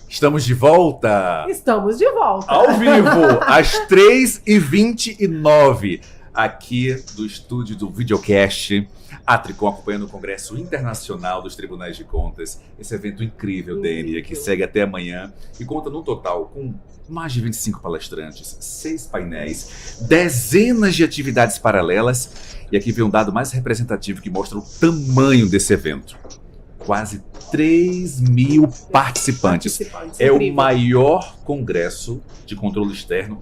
Estamos de volta! Estamos de volta! Ao vivo, às 3h29, aqui do estúdio do Videocast, a Tricom acompanhando o Congresso Internacional dos Tribunais de Contas. Esse evento incrível, Dênia, que segue até amanhã e conta no total com mais de 25 palestrantes, 6 painéis, dezenas de atividades paralelas. E aqui vem um dado mais representativo que mostra o tamanho desse evento. Quase 3.000 participantes. É incrível. O maior congresso de controle externo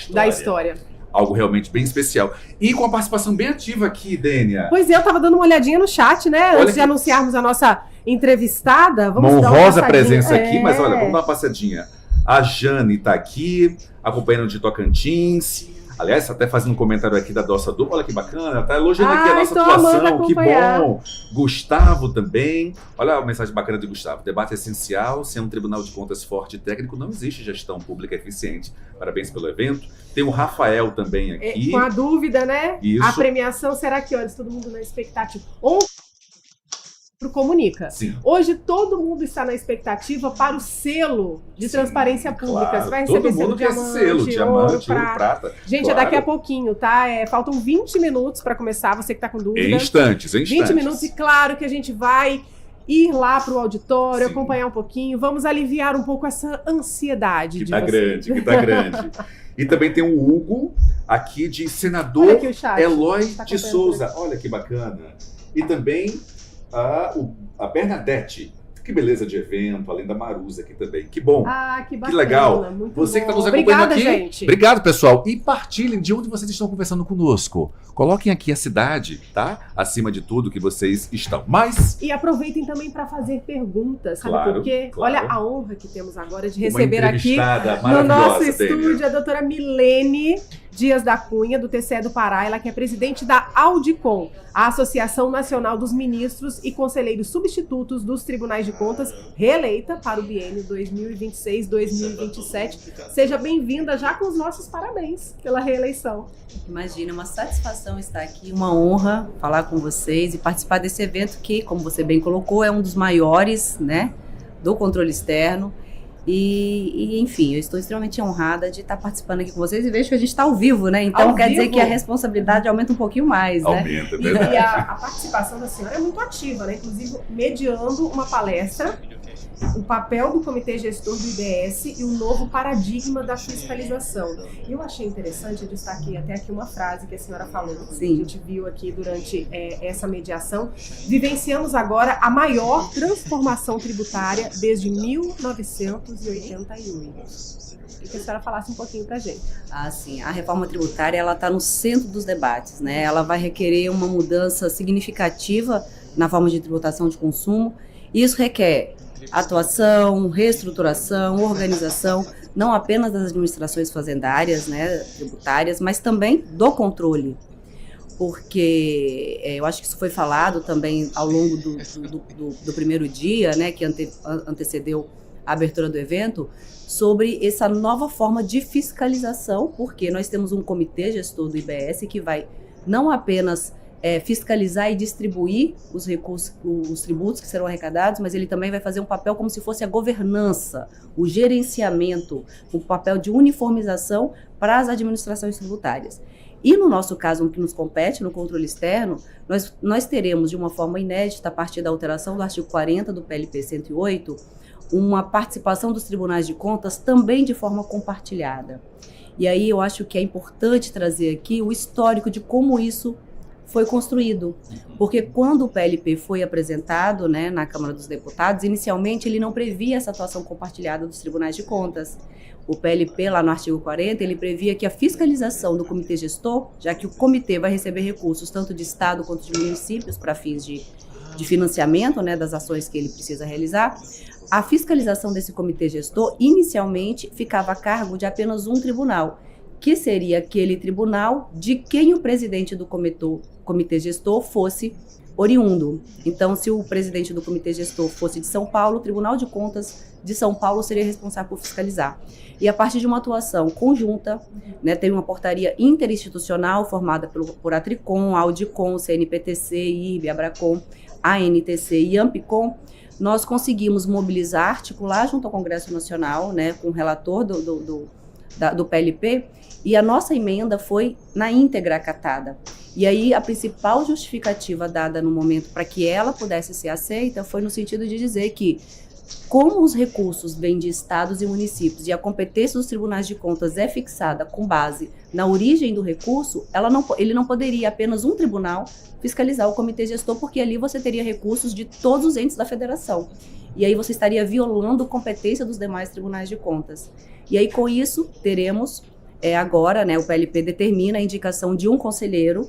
da história. Algo realmente bem especial. E com a participação bem ativa aqui, Dênia. Pois é, eu tava dando uma olhadinha no chat, né? Olha Antes de anunciarmos a nossa entrevistada. Vamos uma dar uma honrosa passadinha. presença aqui, mas olha, vamos dar uma passadinha. A Jane tá aqui, acompanhando de Tocantins. Aliás, até fazendo um comentário aqui da nossa dupla, olha que bacana, tá elogiando aqui a nossa atuação, que bom. Gustavo também, olha a mensagem bacana de Gustavo. Debate essencial, sem um tribunal de contas forte e técnico, não existe gestão pública eficiente. Parabéns pelo evento. Tem o Rafael também aqui. Com a dúvida, né? Isso. A premiação será que hoje todo mundo na expectativa? Pro Comunica. Sim. Hoje todo mundo está na expectativa para o selo de transparência pública. Claro. Você vai receber todo mundo quer esse selo, diamante, ouro, prata. Gente, claro. É daqui a pouquinho, tá? Faltam 20 minutos para começar, você que tá com dúvida. Em instantes. 20 minutos e claro que a gente vai ir lá pro auditório, acompanhar um pouquinho. Vamos aliviar um pouco essa ansiedade que tá grande. E também tem o Hugo, aqui de senador Eloy de Souza. Olha que bacana. E também a Bernadette. Que beleza de evento, além da Maruza aqui também. Que bom. Que bacana. Que legal. Muito você bom. que está nos acompanhando Obrigada, aqui. Gente. Obrigado, pessoal. E partilhem de onde vocês estão conversando conosco. Coloquem aqui a cidade, tá? Acima de tudo que vocês estão. E aproveitem também para fazer perguntas, sabe por quê? Claro. Olha a honra que temos agora de receber aqui no nosso estúdio a doutora Milene Dias da Cunha, do TCE do Pará, ela que é presidente da Audicom, a Associação Nacional dos Ministros e Conselheiros Substitutos dos Tribunais de Contas, reeleita para o biênio 2026-2027. Seja bem-vinda já com os nossos parabéns pela reeleição. Imagina, uma satisfação estar aqui, uma honra falar com vocês e participar desse evento que, como você bem colocou, é um dos maiores, né, do controle externo. E enfim, eu estou extremamente honrada de estar participando aqui com vocês e vejo que a gente está ao vivo, né? Então quer dizer que a responsabilidade aumenta um pouquinho mais, né? Aumenta, verdade. E a participação da senhora é muito ativa, né? Inclusive mediando uma palestra, o papel do Comitê Gestor do IBS e o novo paradigma da fiscalização. E eu achei interessante destacar até aqui uma frase que a senhora falou, que a gente viu aqui durante essa mediação. Vivenciamos agora a maior transformação tributária desde 1988. Queria que a senhora falasse um pouquinho pra gente. Sim. A reforma tributária, ela está no centro dos debates, né? Ela vai requerer uma mudança significativa na forma de tributação de consumo. E isso requer atuação, reestruturação, organização, não apenas das administrações fazendárias, né, tributárias, mas também do controle. Porque eu acho que isso foi falado também ao longo do primeiro dia, né, que antecedeu a abertura do evento, sobre essa nova forma de fiscalização, porque nós temos um comitê gestor do IBS que vai não apenas fiscalizar e distribuir os recursos, os tributos que serão arrecadados, mas ele também vai fazer um papel como se fosse a governança, o gerenciamento, o papel de uniformização para as administrações tributárias. E no nosso caso, que nos compete, no controle externo, nós teremos de uma forma inédita, a partir da alteração do artigo 40 do PLP 108, uma participação dos tribunais de contas também de forma compartilhada. E aí eu acho que é importante trazer aqui o histórico de como isso foi construído, porque quando o PLP foi apresentado, né, na Câmara dos Deputados, inicialmente ele não previa essa atuação compartilhada dos tribunais de contas. O PLP, lá no artigo 40, ele previa que a fiscalização do comitê gestor, já que o comitê vai receber recursos tanto de Estado quanto de municípios para fins de financiamento, né, das ações que ele precisa realizar, a fiscalização desse comitê gestor inicialmente ficava a cargo de apenas um tribunal, que seria aquele tribunal de quem o presidente do comitê gestor fosse oriundo. Então, se o presidente do comitê gestor fosse de São Paulo, o Tribunal de Contas de São Paulo seria responsável por fiscalizar. E a partir de uma atuação conjunta, né, tem uma portaria interinstitucional formada por a Tricom, a Audicom, CNPTC, IRB, Abracom, ANTC e Ampicom, nós conseguimos mobilizar, articular junto ao Congresso Nacional, né, com o relator do PLP, e a nossa emenda foi na íntegra acatada. E aí a principal justificativa dada no momento para que ela pudesse ser aceita foi no sentido de dizer que, como os recursos vêm de estados e municípios e a competência dos tribunais de contas é fixada com base na origem do recurso, ele não poderia apenas um tribunal fiscalizar o comitê gestor, porque ali você teria recursos de todos os entes da federação. E aí você estaria violando a competência dos demais tribunais de contas. E aí, com isso, teremos agora, né, o PLP determina a indicação de um conselheiro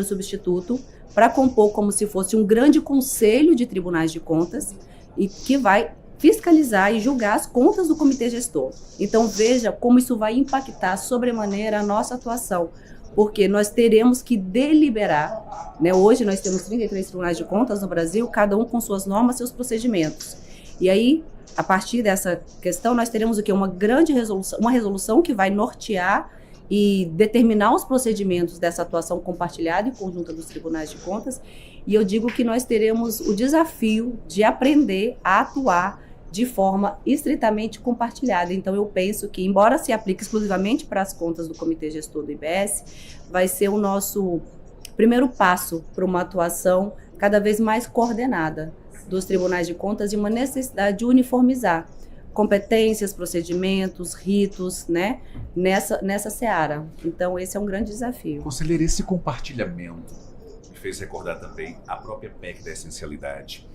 substituto, para compor como se fosse um grande conselho de tribunais de contas, e que vai fiscalizar e julgar as contas do comitê gestor. Então, veja como isso vai impactar sobremaneira a nossa atuação, porque nós teremos que deliberar, né? Hoje nós temos 33 tribunais de contas no Brasil, cada um com suas normas, seus procedimentos. E aí, a partir dessa questão, nós teremos o quê? Uma grande resolução, uma resolução que vai nortear e determinar os procedimentos dessa atuação compartilhada e conjunta dos tribunais de contas. E eu digo que nós teremos o desafio de aprender a atuar de forma estritamente compartilhada. Então, eu penso que, embora se aplique exclusivamente para as contas do Comitê Gestor do IBS, vai ser o nosso primeiro passo para uma atuação cada vez mais coordenada dos tribunais de contas e uma necessidade de uniformizar competências, procedimentos, ritos, né, nessa seara. Então, esse é um grande desafio. Conselheira, esse compartilhamento me fez recordar também a própria PEC da essencialidade.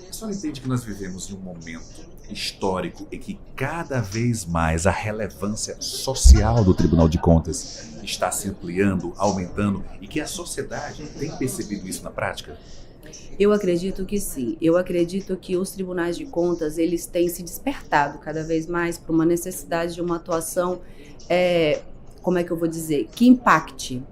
A senhora entende que nós vivemos em um momento histórico em que cada vez mais a relevância social do Tribunal de Contas está se ampliando, aumentando, e que a sociedade tem percebido isso na prática? Eu acredito que sim. Eu acredito que os tribunais de contas, eles têm se despertado cada vez mais para uma necessidade de uma atuação, como é que eu vou dizer, que impacte,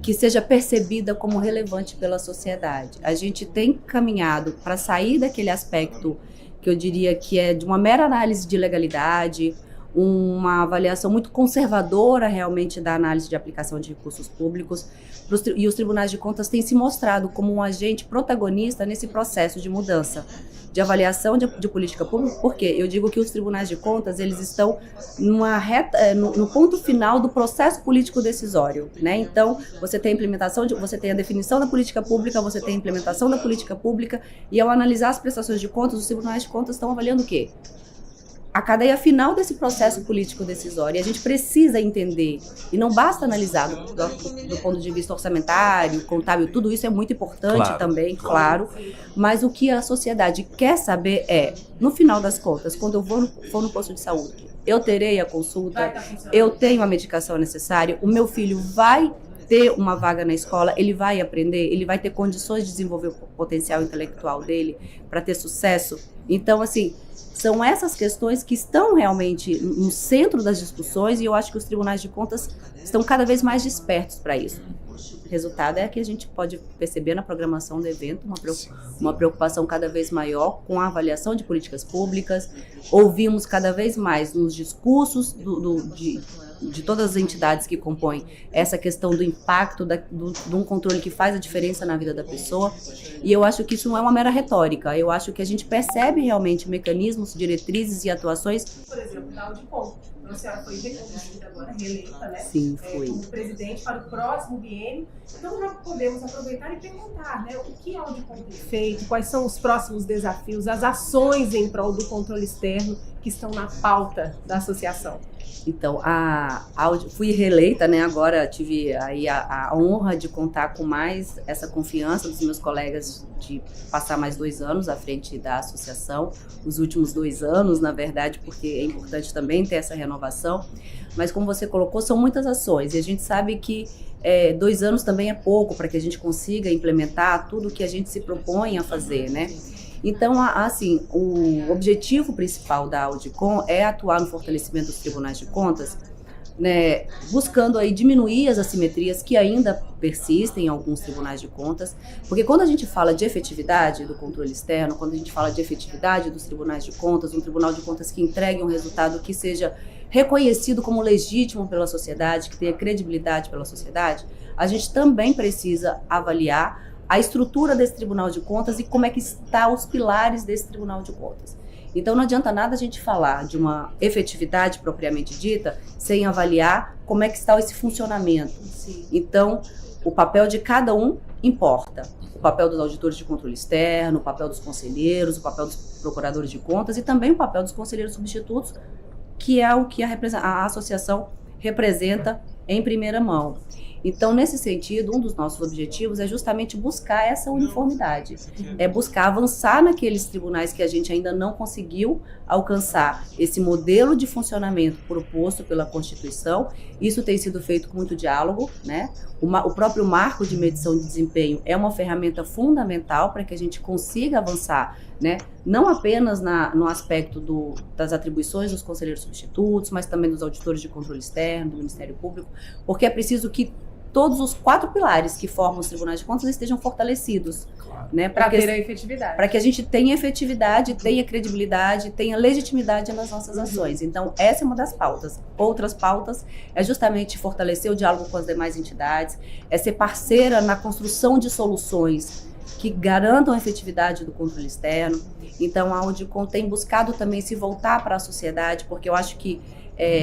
que seja percebida como relevante pela sociedade. A gente tem caminhado para sair daquele aspecto que eu diria que é de uma mera análise de legalidade, uma avaliação muito conservadora realmente da análise de aplicação de recursos públicos, e os tribunais de contas têm se mostrado como um agente protagonista nesse processo de mudança, de avaliação de política pública. Porque eu digo que os tribunais de contas, eles estão no ponto final do processo político decisório, né? Então, você tem a implementação, você tem a definição da política pública, você tem a implementação da política pública, e ao analisar as prestações de contas, os tribunais de contas estão avaliando o quê? A cadeia final desse processo político decisório. E a gente precisa entender, e não basta analisar do ponto de vista orçamentário, contábil, tudo isso é muito importante também, claro, mas o que a sociedade quer saber é, no final das contas, quando eu for no posto de saúde, eu terei a consulta, eu tenho a medicação necessária, o meu filho vai ter uma vaga na escola, ele vai aprender, ele vai ter condições de desenvolver o potencial intelectual dele para ter sucesso. Então, assim, são essas questões que estão realmente no centro das discussões, e eu acho que os tribunais de contas estão cada vez mais despertos para isso. O resultado é que a gente pode perceber na programação do evento uma preocupação cada vez maior com a avaliação de políticas públicas. Ouvimos cada vez mais nos discursos de todas as entidades que compõem essa questão do impacto de um controle que faz a diferença na vida da pessoa. E eu acho que isso não é uma mera retórica. Eu acho que a gente percebe realmente mecanismos, diretrizes e atuações. Por exemplo, da Audicom. A senhora foi reconhecida agora, reeleita, né? Sim, foi. Como presidente para o próximo biênio. Então já podemos aproveitar e perguntar, né? O que a Audicom tem feito, quais são os próximos desafios, as ações em prol do controle externo que estão na pauta da associação. Então, fui reeleita, né? Agora tive aí a honra de contar com mais essa confiança dos meus colegas de passar mais 2 anos à frente da associação, os últimos 2 anos, na verdade, porque é importante também ter essa renovação. Mas, como você colocou, são muitas ações, e a gente sabe que 2 anos também é pouco para que a gente consiga implementar tudo o que a gente se propõe a fazer, né? Então, assim, o objetivo principal da Audicom é atuar no fortalecimento dos tribunais de contas, né, buscando aí diminuir as assimetrias que ainda persistem em alguns tribunais de contas, porque quando a gente fala de efetividade do controle externo, quando a gente fala de efetividade dos tribunais de contas, um tribunal de contas que entregue um resultado que seja reconhecido como legítimo pela sociedade, que tenha credibilidade pela sociedade, a gente também precisa avaliar a estrutura desse Tribunal de Contas e como é que estão os pilares desse Tribunal de Contas. Então, não adianta nada a gente falar de uma efetividade propriamente dita sem avaliar como é que está esse funcionamento. Sim. Então, o papel de cada um importa. O papel dos auditores de controle externo, o papel dos conselheiros, o papel dos procuradores de contas e também o papel dos conselheiros substitutos, que é o que a associação representa em primeira mão. Então, nesse sentido, um dos nossos objetivos é justamente buscar essa uniformidade, é buscar avançar naqueles tribunais que a gente ainda não conseguiu alcançar esse modelo de funcionamento proposto pela Constituição. Isso tem sido feito com muito diálogo, né? O próprio marco de medição de desempenho é uma ferramenta fundamental para que a gente consiga avançar, né? Não apenas no aspecto das atribuições dos conselheiros substitutos, mas também dos auditores de controle externo, do Ministério Público, porque é preciso que todos os 4 pilares que formam os tribunais de contas estejam fortalecidos, né, para ter a efetividade. Para que a gente tenha efetividade, tenha credibilidade, tenha legitimidade nas nossas ações. Então, essa é uma das pautas. Outras pautas é justamente fortalecer o diálogo com as demais entidades, é ser parceira na construção de soluções que garantam a efetividade do controle externo. Então, a Audicom tem buscado também se voltar para a sociedade, porque eu acho que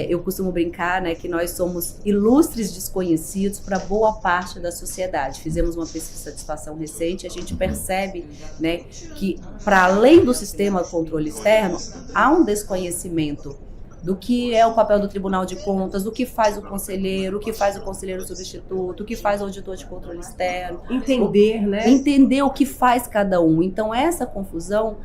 eu costumo brincar, né, que nós somos ilustres desconhecidos para boa parte da sociedade. Fizemos uma pesquisa de satisfação recente e a gente percebe, né, que para além do sistema controle externo, há um desconhecimento do que é o papel do Tribunal de Contas, do que faz o conselheiro, o que faz o conselheiro substituto, o que faz o auditor de controle externo. Entender o que faz cada um. Então, essa confusão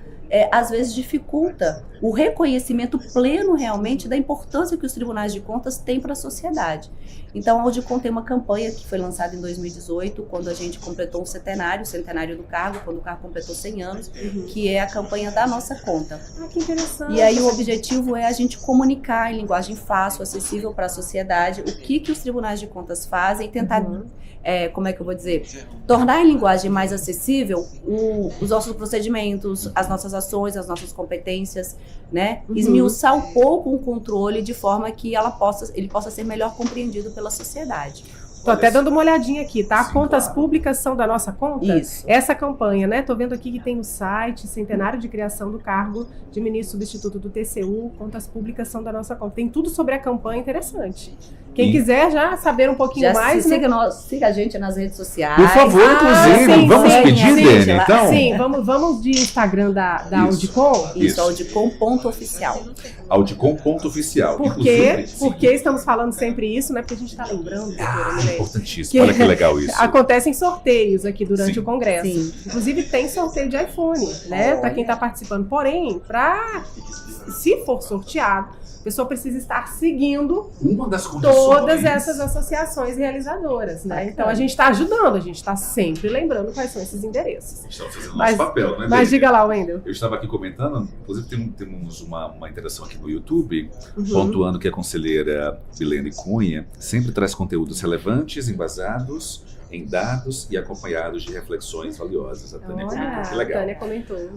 às vezes dificulta o reconhecimento pleno realmente da importância que os tribunais de contas têm para a sociedade. Então, a Audicom tem uma campanha que foi lançada em 2018, quando a gente completou o centenário do cargo, quando o cargo completou 100 anos, que é a campanha da nossa conta. Ah, que interessante. E aí o objetivo é a gente comunicar em linguagem fácil, acessível para a sociedade, o que os tribunais de contas fazem e tentar, como é que eu vou dizer, tornar em linguagem mais acessível os nossos procedimentos, as nossas ações, as nossas competências, né? Esmiuçar um pouco um controle de forma que ele possa ser melhor compreendido pela sociedade. Tô até dando uma olhadinha aqui, tá? Sim, contas claro. Públicas são da nossa conta? Isso. Essa campanha, né? Tô vendo aqui que tem no site, centenário de criação do cargo de ministro substituto do TCU, contas públicas são da nossa conta. Tem tudo sobre a campanha, interessante. Quem quiser já saber um pouquinho mais... Siga a gente nas redes sociais. Por favor, inclusive, vamos pedir, Dene, então? Sim, vamos de Instagram da Audicom? Isso, audicom.oficial. Audicom.oficial. Por que estamos falando sempre isso, né? Porque a gente está lembrando, doutora, importantíssimo. Olha que legal isso. Acontecem sorteios aqui durante o Congresso. Sim. Inclusive tem sorteio de iPhone, né? Para quem está participando. Porém, se for sorteado, a pessoa precisa estar seguindo uma das condições, todas essas associações realizadoras, né? Então a gente está ajudando, a gente está sempre lembrando quais são esses endereços. A gente está fazendo nosso papel, né? Mas diga lá, Wendel. Eu estava aqui comentando, inclusive temos uma interação aqui no YouTube, pontuando que a conselheira Milene Cunha sempre traz conteúdos relevantes, embasados em dados e acompanhados de reflexões valiosas. A Tânia comentou, que legal. A Tânia comentou.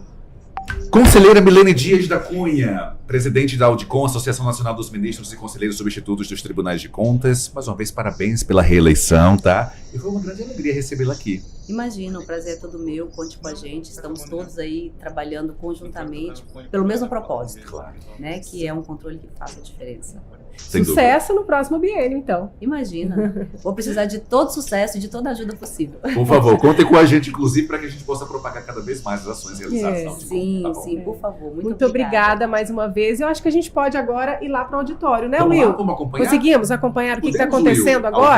Conselheira Milene Dias da Cunha, presidente da Audicom, Associação Nacional dos Ministros e Conselheiros Substitutos dos Tribunais de Contas. Mais uma vez, parabéns pela reeleição, tá? E foi uma grande alegria recebê-la aqui. Imagina, o prazer é todo meu, conte com a gente. Estamos todos aí trabalhando conjuntamente pelo mesmo propósito, claro, né? Que é um controle que faça a diferença. Sem sucesso dúvida. No próximo biênio, então. Imagina. Vou precisar de todo sucesso e de toda a ajuda possível. Por favor, contem com a gente, inclusive, para que a gente possa propagar cada vez mais as ações realizadas na Audicom. Sim, tá sim, por favor. Muito obrigada mais uma vez. Eu acho que a gente pode agora ir lá para o auditório, né, Vamos Will? Lá, vamos acompanhar? Conseguimos acompanhar o que está acontecendo agora?